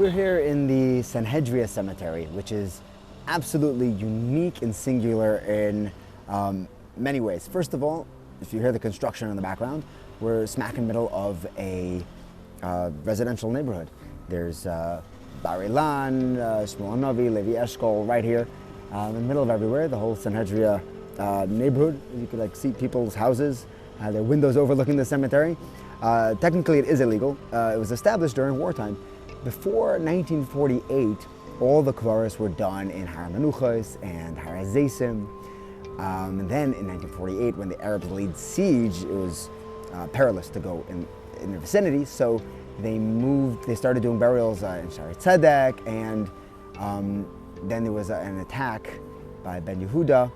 We're here in the Sanhedria Cemetery, which is absolutely unique and singular in many ways. First of all, if you hear the construction in the background, we're smack in the middle of a residential neighborhood. There's Bar Ilan, Shmuel Novi, Levi Eshkol right here in the middle of everywhere. The whole Sanhedria neighborhood. You could see people's houses, their windows overlooking the cemetery. Technically, it is illegal. It was established during wartime. Before 1948, all the kvaros were done in Har Menuchos and Har Hazeisim. And then in 1948, when the Arabs laid siege, it was perilous to go in the vicinity. So they started doing burials in Shaarei Tzedek, and then there was an attack by Ben Yehuda.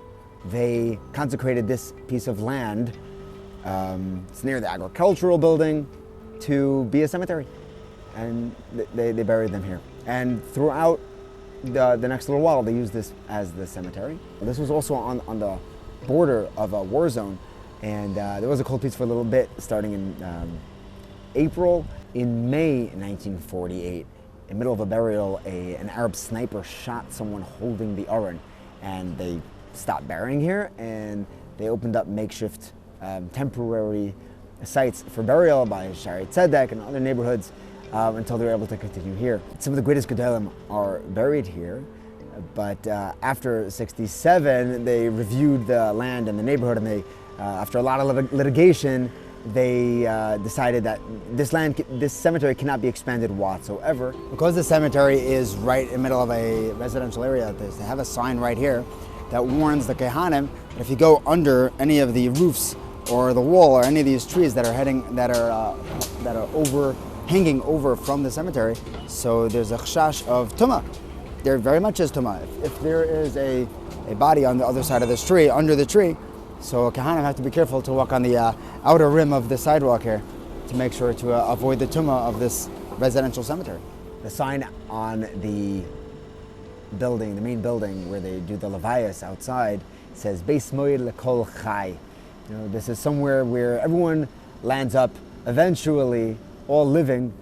They consecrated this piece of land, it's near the agricultural building, to be a cemetery. And they buried them here. And throughout the next little while, they used this as the cemetery. This was also on the border of a war zone, and there was a cold peace for a little bit, starting in April. In May 1948, in the middle of a burial, an Arab sniper shot someone holding the Aron, and they stopped burying here, and they opened up makeshift temporary sites for burial by Shaarei Tzedek and other neighborhoods, until they were able to continue here. Some of the greatest gedolim are buried here, but after '67, they reviewed the land and the neighborhood, and they, after a lot of litigation, they decided that this cemetery cannot be expanded whatsoever. Because the cemetery is right in the middle of a residential area, they have a sign right here that warns the Kehanim that if you go under any of the roofs or the wall or any of these trees that are hanging over from the cemetery, so there's a chashash of tumah. There very much is tumah. If there is a body on the other side of this tree, under the tree, so Kehanim have to be careful to walk on the outer rim of the sidewalk here to make sure to avoid the tumah of this residential cemetery. The sign on the building, the main building where they do the levayas outside, says Beis Moed Lekol Chai. This is somewhere where everyone lands up eventually. All living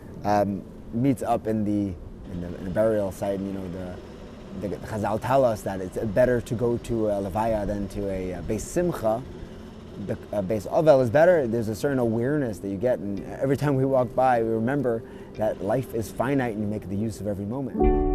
meets up in the burial site. The Chazal tell us that it's better to go to a levaya than to a Beis Simcha. The Beis Ovel is better. There's a certain awareness that you get, and every time we walk by, we remember that life is finite and you make the use of every moment.